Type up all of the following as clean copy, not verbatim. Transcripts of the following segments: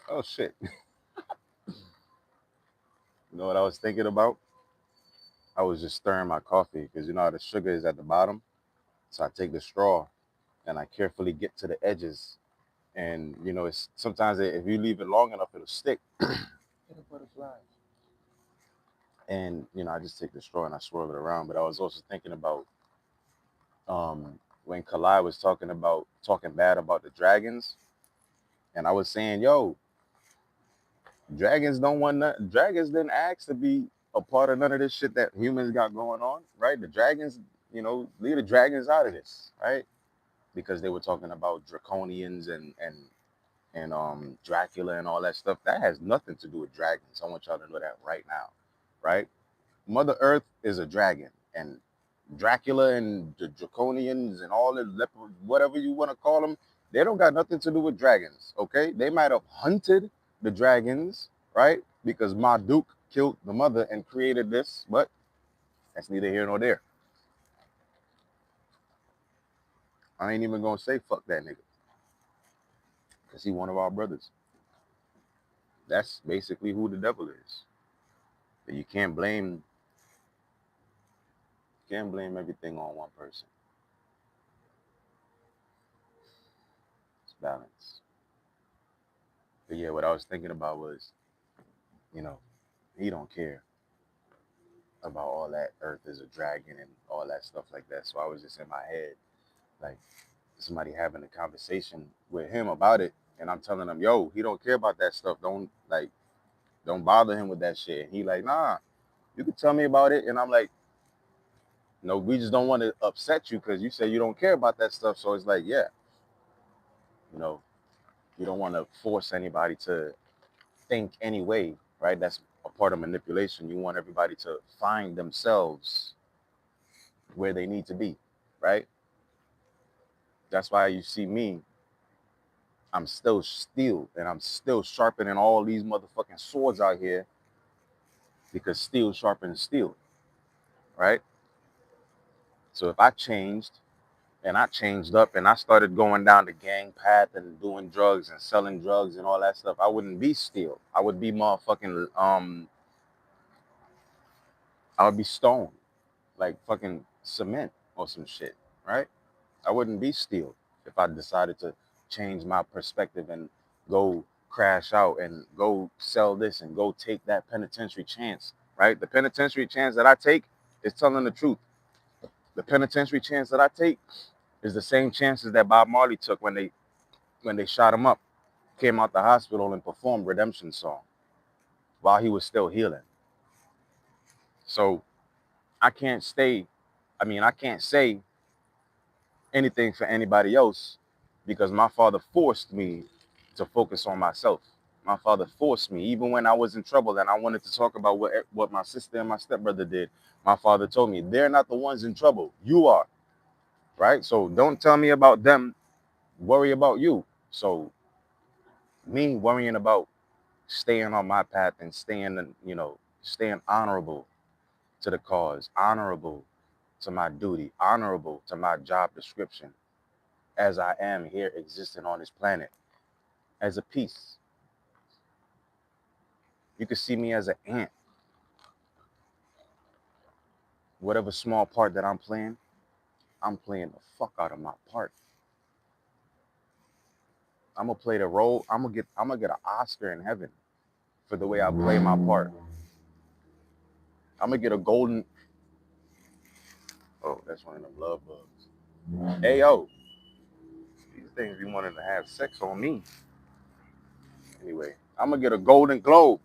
Oh shit. You know what I was thinking about? I was just stirring my coffee because you know how the sugar is at the bottom. So I take the straw and I carefully get to the edges. And you know, it's sometimes if you leave it long enough, it'll stick. Little butterflies. And you know, I just take the straw and I swirl it around. But I was also thinking about when Kalai was talking bad about the dragons, and I was saying, yo, dragons don't want none, dragons didn't ask to be a part of none of this shit that humans got going on, right? The dragons, you know, leave the dragons out of this, right? Because they were talking about draconians and Dracula and all that stuff. That has nothing to do with dragons. I want y'all to know that right now, right? Mother Earth is a dragon, and Dracula and the draconians and all the leopard, whatever you want to call them, they don't got nothing to do with dragons. Okay, they might have hunted the dragons, right? Because Marduk killed the mother and created this, but that's neither here nor there. I ain't even gonna say fuck that nigga because he one of our brothers. That's basically who the devil is. But you can't blame everything on one person. It's balance. But yeah, what I was thinking about was, you know, he don't care about all that earth is a dragon and all that stuff like that. So I was just in my head, like somebody having a conversation with him about it, and I'm telling him, yo, he don't care about that stuff. Don't bother him with that shit. And he like, nah, you can tell me about it. And I'm like, no, we just don't want to upset you because you say you don't care about that stuff. So it's like, yeah, you know, you don't want to force anybody to think anyway, right? That's a part of manipulation. You want everybody to find themselves where they need to be, right? That's why you see me, I'm still steel and I'm still sharpening all these motherfucking swords out here because steel sharpens steel, right? So if I changed and I changed up and I started going down the gang path and doing drugs and selling drugs and all that stuff, I wouldn't be steel. I would be motherfucking I would be stone, like fucking cement or some shit, right? I wouldn't be steel if I decided to change my perspective and go crash out and go sell this and go take that penitentiary chance, right? The penitentiary chance that I take is telling the truth. The penitentiary chance that I take is the same chances that Bob Marley took when they shot him up, came out the hospital and performed Redemption Song while he was still healing. So I can't stay, I can't say anything for anybody else because my father forced me to focus on myself. My father forced me, even when I was in trouble and I wanted to talk about what my sister and my stepbrother did. My father told me, they're not the ones in trouble. You are, right? So don't tell me about them. Worry about you. So me worrying about staying on my path and staying honorable to the cause, honorable to my duty, honorable to my job description as I am here existing on this planet as a piece. You can see me as an ant. Whatever small part that I'm playing the fuck out of my part. I'm gonna play the role. I'm gonna get an Oscar in heaven for the way I play my part. I'm gonna get a golden. Oh, that's one of them love bugs. Hey yo, these things be wanting to have sex on me. Anyway, I'm gonna get a golden globe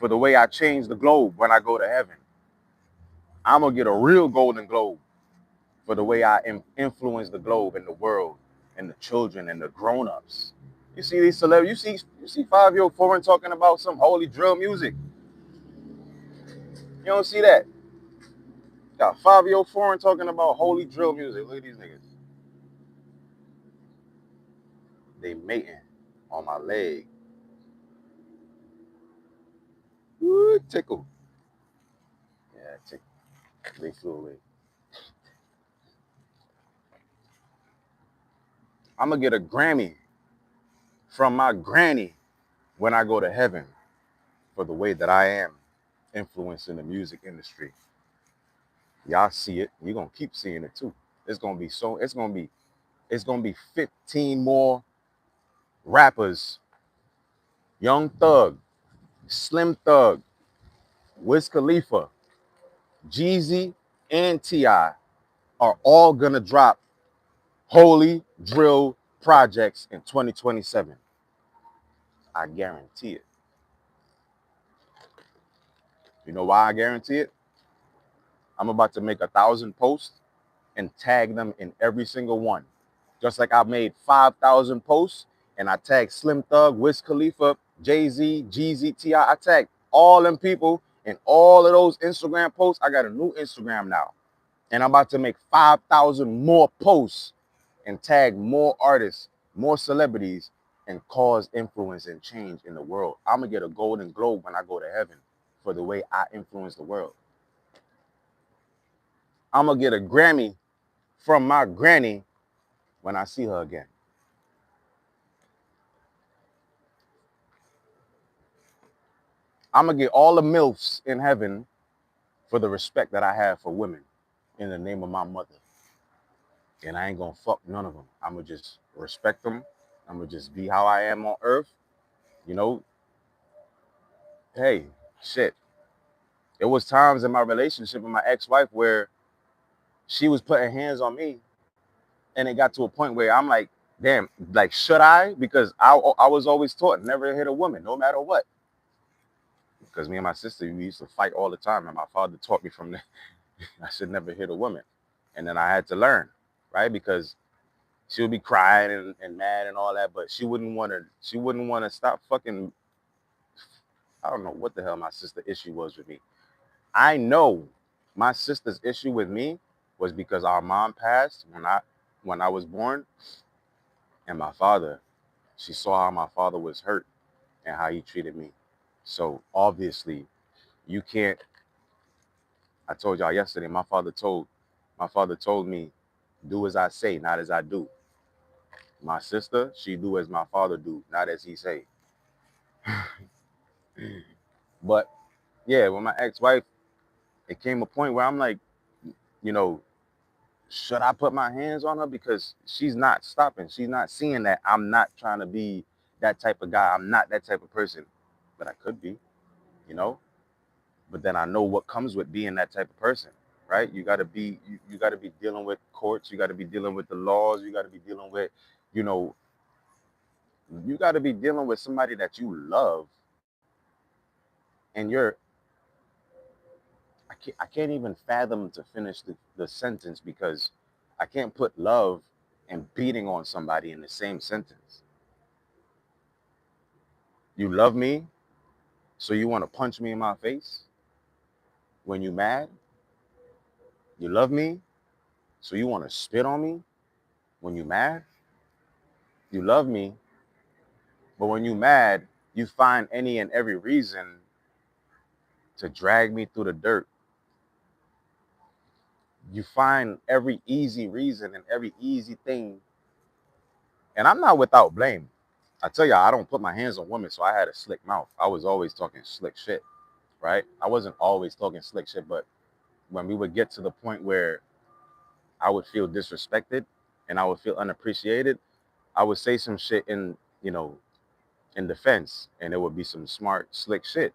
for the way I change the globe when I go to heaven. I'm gonna get a real golden globe for the way I influence the globe and the world and the children and the grown-ups. You see these celebrities, you see 5 Year Foreign talking about some holy drill music. You don't see that. Got 5 Year Foreign talking about holy drill music. Look at these niggas. They mating on my leg. Woo, tickle. Yeah, tickle. They flew away. I'm gonna get a Grammy from my granny when I go to heaven for the way that I am influencing the music industry, y'all see it. You're gonna keep seeing it too. It's gonna be 15 more rappers, Young Thug, Slim Thug, Wiz Khalifa, Jeezy, and T.I. are all gonna drop Holy Drill projects in 2027. I guarantee it. You know why I guarantee it? I'm about to make 1,000 posts and tag them in every single one. Just like I made 5,000 posts and I tagged Slim Thug, Wiz Khalifa, Jay-Z, Jeezy, T.I. I tagged all them people in all of those Instagram posts. I got a new Instagram now. And I'm about to make 5,000 more posts and tag more artists, more celebrities, and cause influence and change in the world. I'm going to get a Golden Globe when I go to heaven for the way I influence the world. I'm going to get a Grammy from my granny when I see her again. I'm going to get all the MILFs in heaven for the respect that I have for women in the name of my mother. And I ain't going to fuck none of them. I'm going to just respect them. I'm going to just be how I am on earth. You know, hey, shit. There was times in my relationship with my ex-wife where she was putting hands on me, and it got to a point where I'm like, damn, like, should I? Because I was always taught never to hit a woman, no matter what. Because me and my sister, we used to fight all the time, and my father taught me from that I should never hit a woman. And then I had to learn, right? Because she would be crying and mad and all that, but she wouldn't want to stop fucking. I don't know what the hell my sister issue was with me. I know my sister's issue with me was because our mom passed when I was born, and my father, she saw how my father was hurt and how he treated me. So obviously, you can't. I told y'all yesterday. My father told me, do as I say, not as I do. My sister, she do as my father do, not as he say. But yeah, with my ex-wife, it came a point where I'm like, you know, should I put my hands on her? Because she's not stopping. She's not seeing that I'm not trying to be that type of guy. I'm not that type of person. But I could be, you know? But then I know what comes with being that type of person, right? You gotta be dealing with courts, you gotta be dealing with the laws, you gotta be dealing with, you know, you gotta be dealing with somebody that you love, and I can't even fathom to finish the sentence because I can't put love and beating on somebody in the same sentence. You love me, so you want to punch me in my face when you mad? You love me, so you want to spit on me when you mad? You love me, but when you mad, you find any and every reason to drag me through the dirt. You find every easy reason and every easy thing. And I'm not without blame. I tell y'all, I don't put my hands on women, so I had a slick mouth. I was always talking slick shit, right? I wasn't always talking slick shit, but when we would get to the point where I would feel disrespected and I would feel unappreciated, I would say some shit in defense, and it would be some smart, slick shit.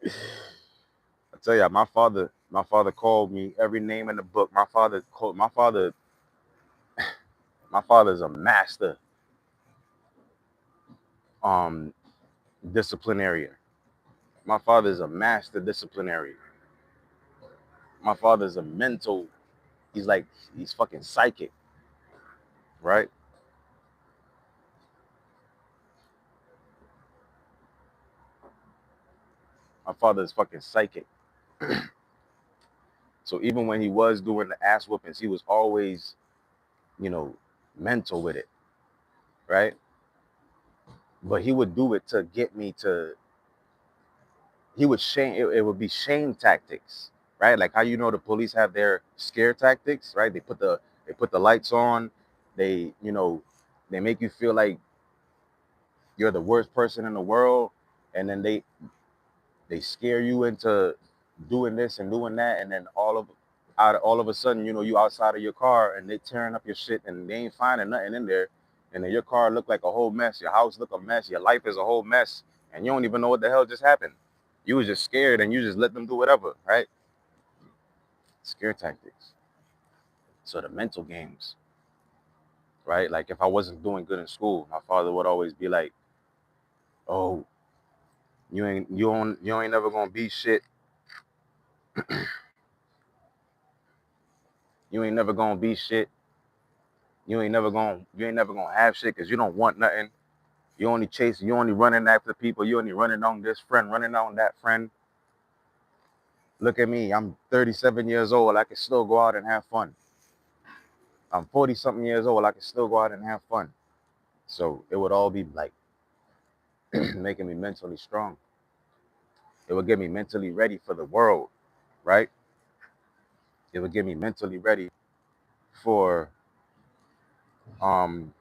I tell you, my father called me every name in the book. My father's a master um disciplinarian. My father's a master disciplinarian. My father's a mental. He's fucking psychic, right? My father's fucking psychic. So even when he was doing the ass whoopings, he was always, you know, mental with it, right? But he would do it to get me to. He would shame. It would be shame tactics, right? Like how the police have their scare tactics, right? They put the lights on. They you know they make you feel like you're the worst person in the world, and then they scare you into doing this and doing that, and then all of a sudden, you outside of your car and they tearing up your shit and they ain't finding nothing in there, and then your car look like a whole mess, your house look a mess, your life is a whole mess, and you don't even know what the hell just happened. You was just scared and you just let them do whatever, right? Scare tactics. So the mental games, right? Like if I wasn't doing good in school, my father would always be like, "Oh, you ain't never gonna be shit. You ain't never gonna be shit. You ain't never gonna have shit because you don't want nothing. You only running after people. You only running on this friend, running on that friend. Look at me. I'm 37 years old. I can still go out and have fun. I'm 40 something years old. I can still go out and have fun." So it would all be like making me mentally strong. It would get me mentally ready for the world, right? It would get me mentally ready for um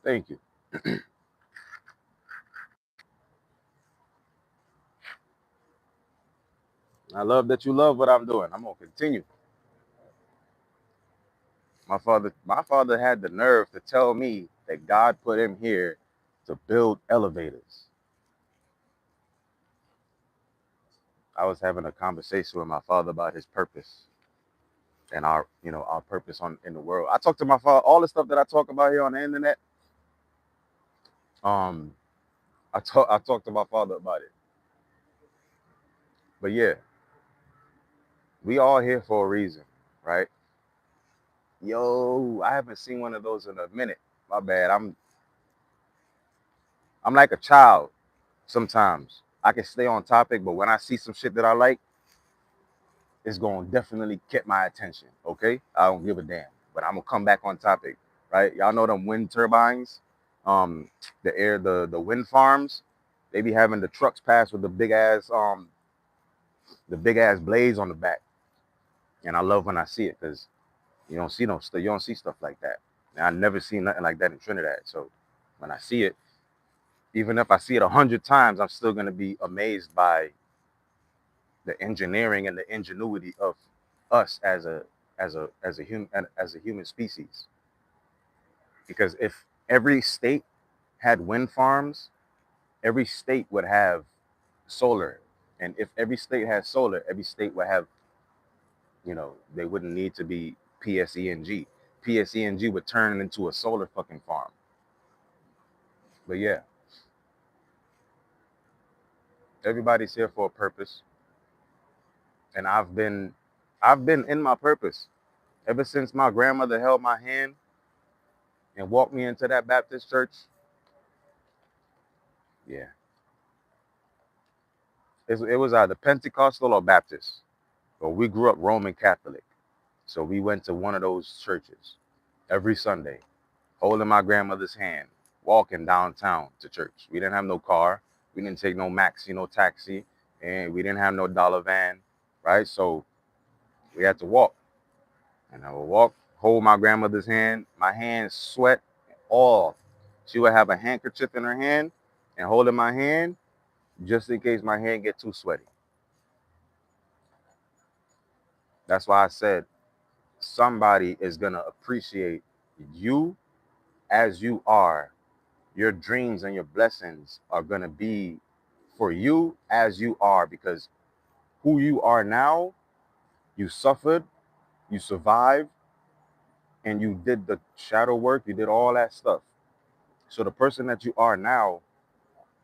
thank you. I love that you love what I'm doing. I'm gonna continue. My father had the nerve to tell me that God put him here to build elevators. I was having a conversation with my father about his purpose and our purpose in the world. I talked to my father all the stuff that I talk about here on the internet. Um, I talked to my father about it. But yeah, we all here for a reason, right? Yo, I haven't seen one of those in a minute. My bad. I'm like a child sometimes. I can stay on topic, but when I see some shit that I like, it's gonna definitely get my attention. Okay, I don't give a damn, but I'm gonna come back on topic, right? Y'all know them wind turbines, um, the wind farms. They be having the trucks pass with the big ass blades on the back, and I love when I see it because you don't see stuff like that. And I never seen nothing like that in Trinidad. So when I see it, even if I see it 100 times, I'm still gonna be amazed by the engineering and the ingenuity of us as a human species. Because if every state had wind farms, every state would have solar, and if every state has solar, every state would have, they wouldn't need to be PSENG. PSENG would turn into a solar fucking farm. But yeah, everybody's here for a purpose, and I've been in my purpose ever since my grandmother held my hand and walked me into that Baptist church. Yeah, it was either Pentecostal or Baptist. But we grew up Roman Catholic, so we went to one of those churches every Sunday, holding my grandmother's hand, walking downtown to church. We didn't have no car, we didn't take no maxi, no taxi, and we didn't have no dollar van, right? So we had to walk, and I would walk, hold my grandmother's hand, my hands sweat all. She would have a handkerchief in her hand and holding my hand just in case my hand get too sweaty. That's why I said somebody is gonna appreciate you as you are. Your dreams and your blessings are gonna be for you as you are, because who you are now, you suffered, you survived, and you did the shadow work, you did all that stuff. So the person that you are now,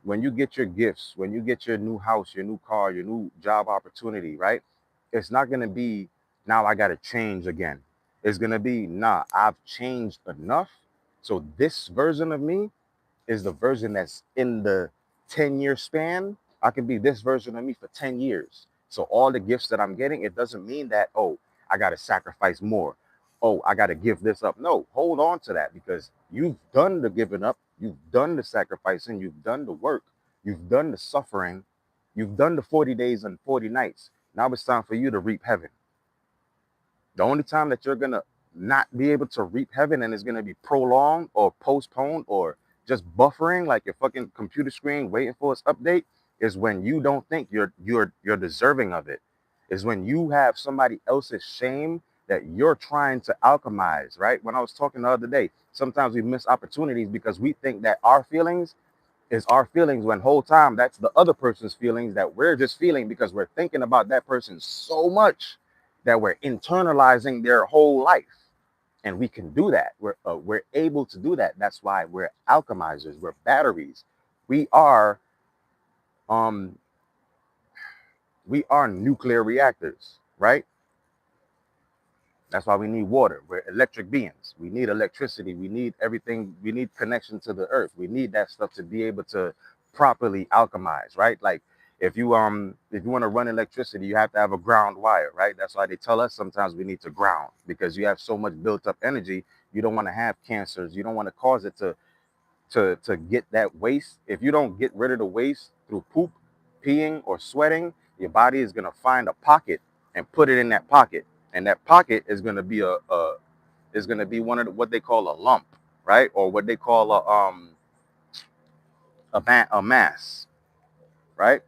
when you get your gifts, when you get your new house, your new car, your new job opportunity, right? It's not gonna be now I gotta change again. It's gonna be, nah, I've changed enough So this version of me is the version that's in the 10-year span. I can be this version of me for 10 years. So all the gifts that I'm getting, it doesn't mean that, oh, I got to sacrifice more. Oh, I got to give this up. No, hold on to that, because you've done the giving up. You've done the sacrificing. You've done the work. You've done the suffering. You've done the 40 days and 40 nights. Now it's time for you to reap heaven. The only time that you're going to not be able to reap heaven and it's going to be prolonged or postponed or just buffering like your fucking computer screen waiting for its update is when you don't think you're deserving of it. Is when you have somebody else's shame that you're trying to alchemize, right? When I was talking the other day, sometimes we miss opportunities because we think that our feelings is our feelings, when whole time that's the other person's feelings that we're just feeling because we're thinking about that person so much that we're internalizing their whole life. And we can do that. We're able to do that. That's why we're alchemizers. We're batteries. We are um we are nuclear reactors, right? That's why we need water. We're electric beings. We need electricity. We need everything. We need connection to the earth. We need that stuff to be able to properly alchemize, right? Like if you want to run electricity, you have to have a ground wire, right? That's why they tell us sometimes we need to ground, because you have so much built up energy. You don't want to have cancers. You don't want to cause it to get that waste. If you don't get rid of the waste through poop, peeing, or sweating, your body is gonna find a pocket and put it in that pocket, and that pocket is gonna be one of what they call a lump, right, or what they call a mass, right?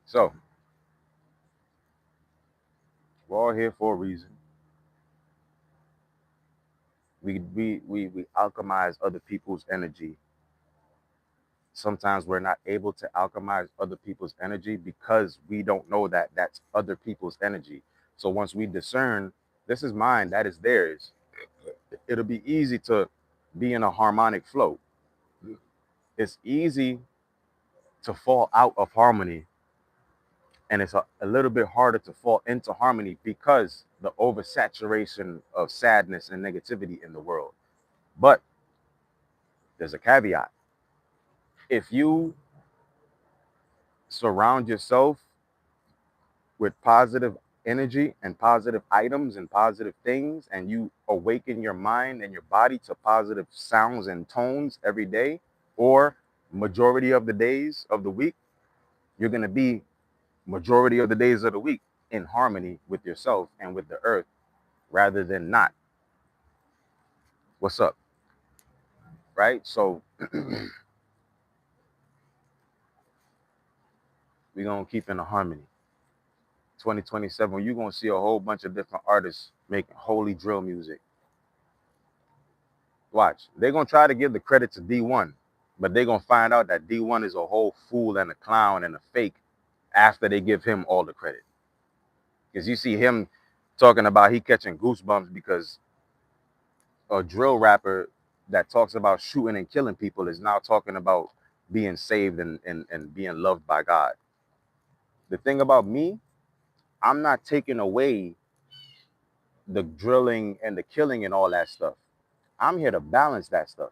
So we're all here for a reason. We alchemize other people's energy. Sometimes we're not able to alchemize other people's energy because we don't know that that's other people's energy. So once we discern, this is mine, that is theirs, it'll be easy to be in a harmonic flow. It's easy to fall out of harmony, and it's a little bit harder to fall into harmony because the oversaturation of sadness and negativity in the world. But there's a caveat. If you surround yourself with positive energy and positive items and positive things, and you awaken your mind and your body to positive sounds and tones every day, or majority of the days of the week, you're going to be majority of the days of the week in harmony with yourself and with the earth, rather than not. What's up? Right? So we're going to keep in a harmony. 2027, you're going to see a whole bunch of different artists making holy drill music. Watch. They're going to try to give the credit to D1, but they're going to find out that D1 is a whole fool and a clown and a fake after they give him all the credit. Because you see him talking about he catching goosebumps because a drill rapper that talks about shooting and killing people is now talking about being saved and being loved by God. The thing about me, I'm not taking away the drilling and the killing and all that stuff. I'm here to balance that stuff.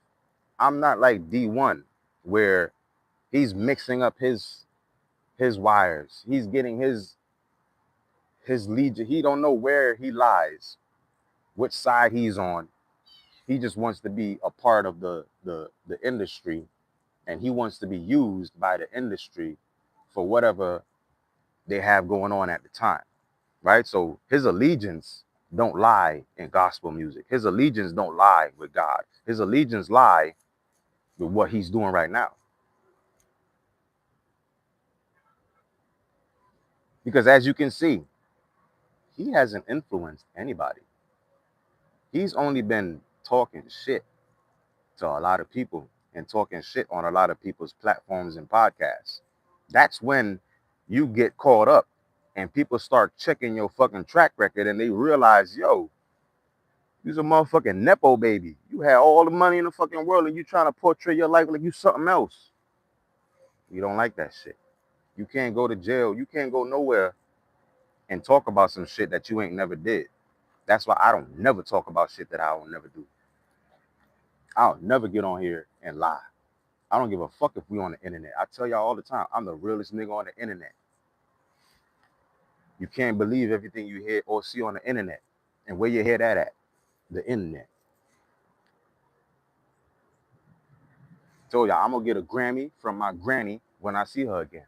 I'm not like D1 where he's mixing up his wires. He's getting his legion. He don't know where he lies, which side he's on. He just wants to be a part of the industry, and he wants to be used by the industry for whatever they have going on at the time, right? So his allegiance don't lie in gospel music. His allegiance don't lie with God. His allegiance lie with what he's doing right now. Because as you can see, he hasn't influenced anybody. He's only been talking shit to a lot of people and talking shit on a lot of people's platforms and podcasts. That's when you get caught up and people start checking your fucking track record and they realize, yo, you's a motherfucking Nepo baby. You had all the money in the fucking world and you trying to portray your life like you something else. You don't like that shit. You can't go to jail. You can't go nowhere and talk about some shit that you ain't never did. That's why I don't never talk about shit that I will never do. I'll never get on here and lie. I don't give a fuck if we on the internet. I tell y'all all the time, I'm the realest nigga on the internet. You can't believe everything you hear or see on the internet. And where you hear that at? The internet. Told y'all, I'm gonna get a Grammy from my granny when I see her again.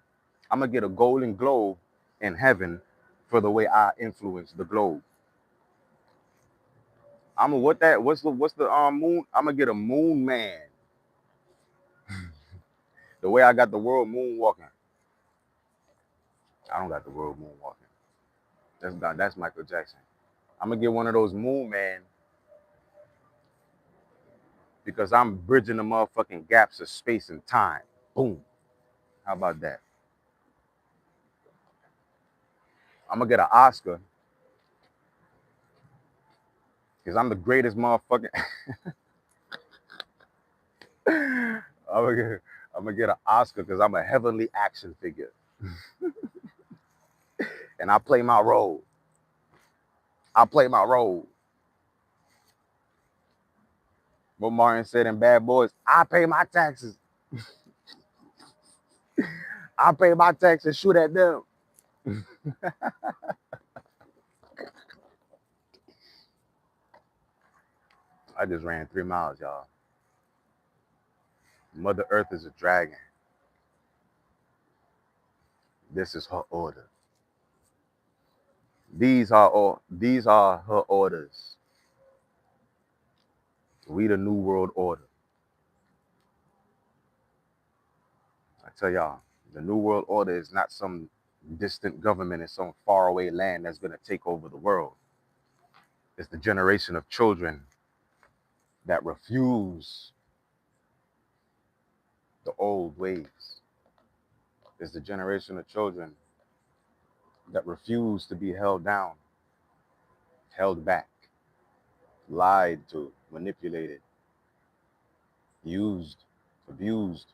I'm gonna get a Golden Globe in heaven for the way I influence the globe. I'm gonna what's the moon? I'm gonna get a moon man. The way I got the world moonwalking. I don't got the world moonwalking. That's Michael Jackson. I'm gonna get one of those moon man because I'm bridging the motherfucking gaps of space and time. Boom. How about that? I'm gonna get an Oscar because I'm the greatest motherfucking. I'm gonna get an Oscar because I'm a heavenly action figure, and I play my role. I play my role. What Martin said in Bad Boys, I pay my taxes. I pay my taxes, shoot at them. I just ran 3 miles, y'all. Mother Earth is a dragon. This is her order. These are her orders. We the new world order. I tell y'all, the new world order is not some distant government in some faraway land that's gonna take over the world. It's the generation of children that refuse the old ways. It's the generation of children that refuse to be held down, held back, lied to, manipulated, used, abused,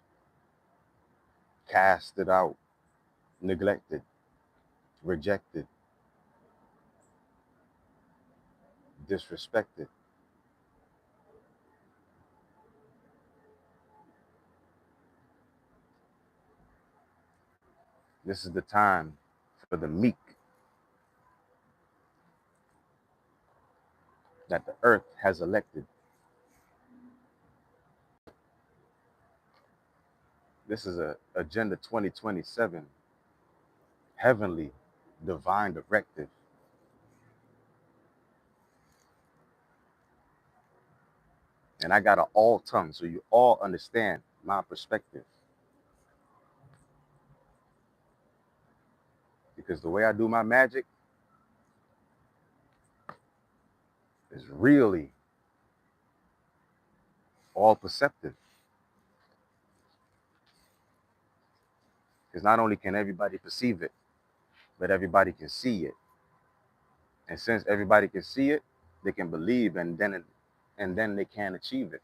casted out, neglected, rejected, disrespected. This is the time for the meek that the earth has elected. This is a Agenda 2027, heavenly, divine directive. And I got an all tongue so you all understand my perspective. Because the way I do my magic is really all perceptive. Because not only can everybody perceive it, but everybody can see it. And since everybody can see it, they can believe, and then they can achieve it.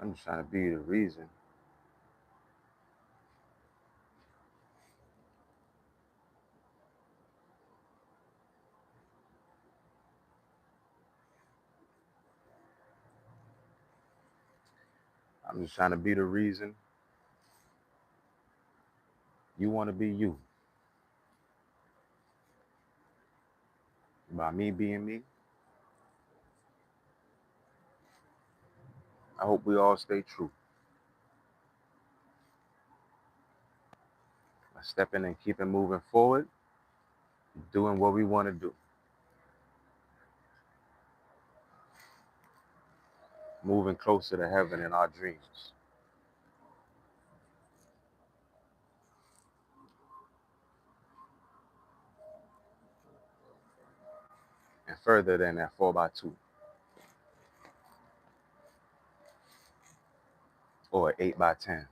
I'm just trying to be the reason. I'm just trying to be the reason you want to be you. By me being me, I hope we all stay true. By stepping and keeping moving forward, doing what we want to do, moving closer to heaven in our dreams, and further than that 4x2 or 8x10.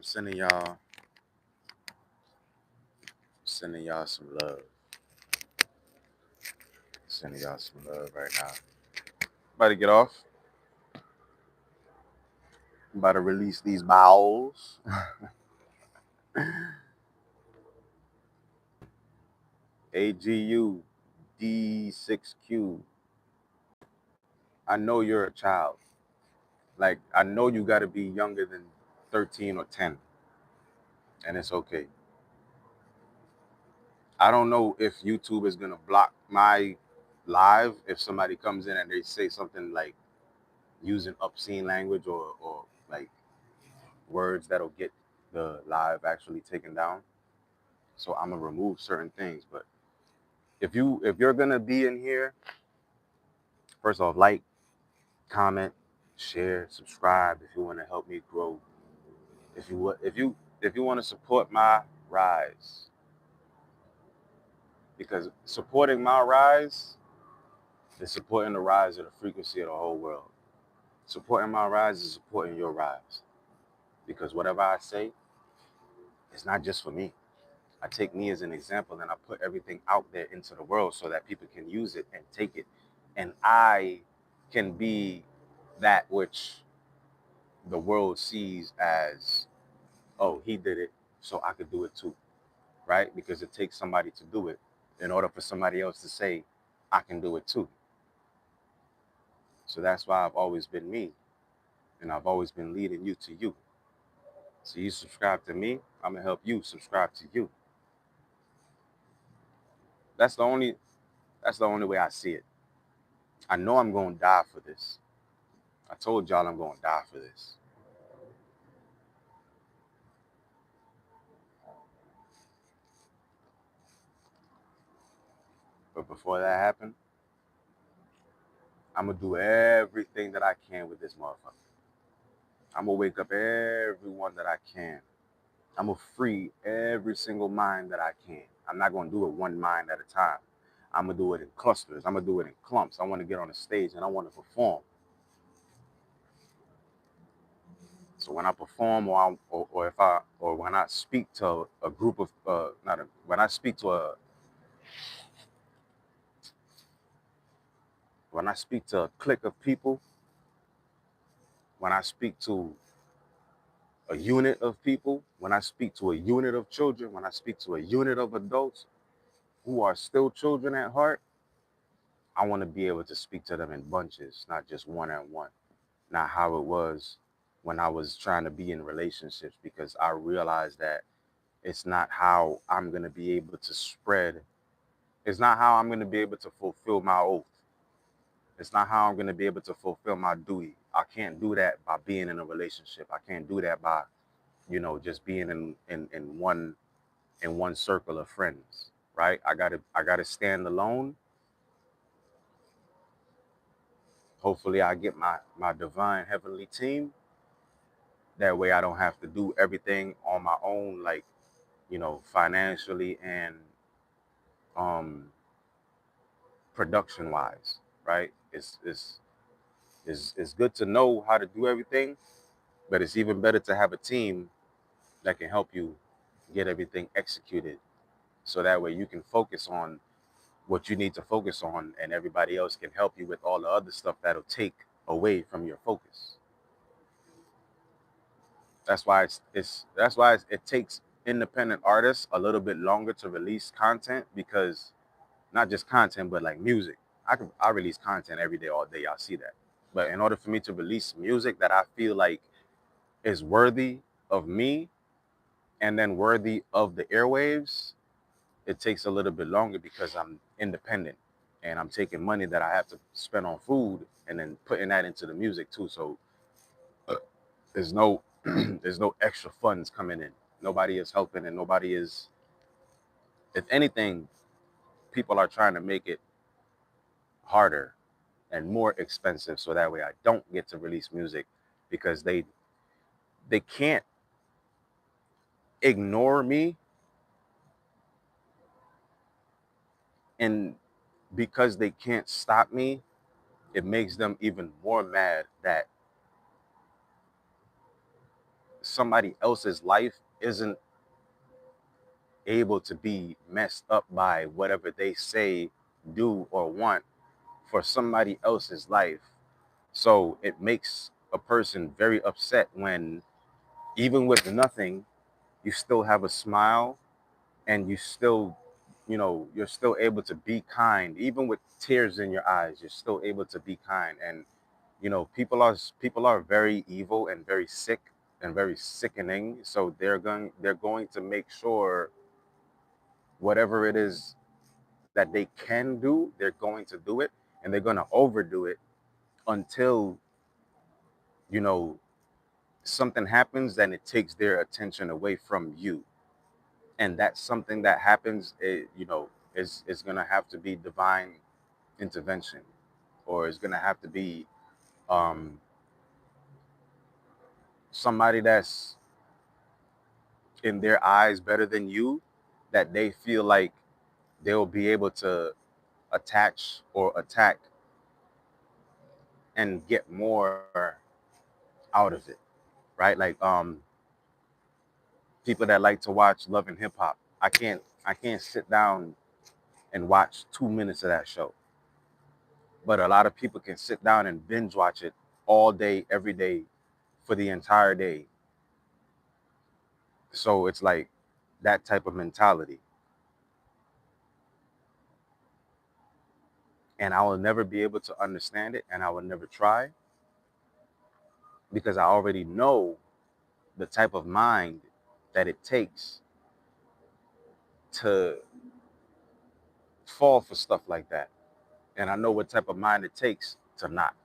sending y'all some love. Sending y'all some love right now. About to get off. I'm about to release these bowels. AGU D6Q. I know you're a child. Like, I know you got to be younger than 13 or 10. And it's okay. I don't know if YouTube is going to block my live if somebody comes in and they say something like using obscene language or like words that'll get the live actually taken down. So I'm gonna remove certain things. But if you're gonna be in here, first off, like, comment, share, subscribe if you want to help me grow. If you want to support my rise, because supporting my rise is supporting the rise of the frequency of the whole world. Supporting my rise is supporting your rise, because whatever I say, it's not just for me. I take me as an example and I put everything out there into the world so that people can use it and take it. And I can be that which the world sees as, oh, he did it, so I could do it too, right? Because it takes somebody to do it in order for somebody else to say, I can do it too. So that's why I've always been me. And I've always been leading you to you. So you subscribe to me, I'm gonna help you subscribe to you. That's the only way I see it. I know I'm gonna die for this. I told y'all I'm gonna die for this. But before that happened, I'm gonna do everything that I can with this motherfucker. I'm gonna wake up everyone that I can. I'm gonna free every single mind that I can. I'm not gonna do it one mind at a time. I'm gonna do it in clusters. I'm gonna do it in clumps. I want to get on the stage and I want to perform. So when I perform, or when I speak to a group of when I speak to a clique of people, when I speak to a unit of people, when I speak to a unit of children, when I speak to a unit of adults who are still children at heart, I want to be able to speak to them in bunches, not just one-on-one. Not how it was when I was trying to be in relationships, because I realized that it's not how I'm going to be able to spread. It's not how I'm going to be able to fulfill my oath. It's not how I'm going to be able to fulfill my duty. I can't do that by being in a relationship. I can't do that by, just being in one circle of friends, right? I gotta stand alone. Hopefully I get my divine heavenly team. That way I don't have to do everything on my own, like, financially and production wise, right? It's good to know how to do everything, but it's even better to have a team that can help you get everything executed. So that way you can focus on what you need to focus on, and everybody else can help you with all the other stuff that'll take away from your focus. It takes independent artists a little bit longer to release content, because not just content, but like music. I release content every day, all day. Y'all see that. But in order for me to release music that I feel like is worthy of me and then worthy of the airwaves, it takes a little bit longer because I'm independent and I'm taking money that I have to spend on food and then putting that into the music too. So there's no there's no extra funds coming in. Nobody is helping, and nobody is, if anything, people are trying to make it harder and more expensive so that way I don't get to release music, because they can't ignore me, and because they can't stop me, it makes them even more mad that somebody else's life isn't able to be messed up by whatever they say, do, or want for somebody else's life. So it makes a person very upset when, even with nothing, you still have a smile, and you still, you're still able to be kind. Even with tears in your eyes, you're still able to be kind. And people are very evil and very sick and very sickening. So they're going to make sure whatever it is that they can do, they're going to do it, and they're going to overdo it until, you know, something happens, then it takes their attention away from you. And that's something that happens, is going to have to be divine intervention, or it's going to have to be um, somebody that's in their eyes better than you, that they feel like they'll be able to attach or attack and get more out of it, right? Like people that like to watch Love and Hip Hop. I can't sit down and watch 2 minutes of that show. But a lot of people can sit down and binge watch it all day, every day, for the entire day. So it's like that type of mentality. And I will never be able to understand it, and I will never try, because I already know the type of mind that it takes to fall for stuff like that. And I know what type of mind it takes to not.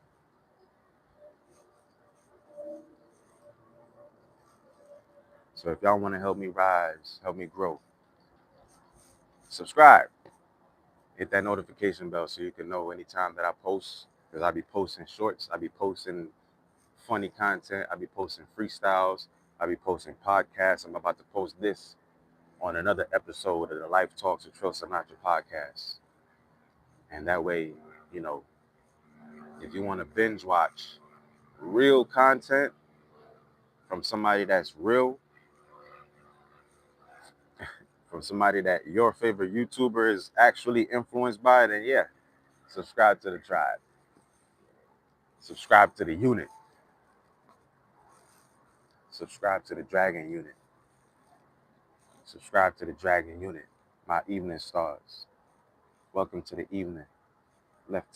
So if y'all want to help me rise, help me grow, subscribe, hit that notification bell so you can know anytime that I post. Because I be posting shorts, I be posting funny content, I be posting freestyles, I be posting podcasts. I'm about to post this on another episode of the Life Talks with Trill Sinatra podcast. And that way, you know, if you want to binge watch real content from somebody that's real, from somebody that your favorite YouTuber is actually influenced by, then yeah, subscribe to the tribe. Subscribe to the unit. Subscribe to the Dragon unit. Subscribe to the Dragon unit. My evening stars. Welcome to the evening. Left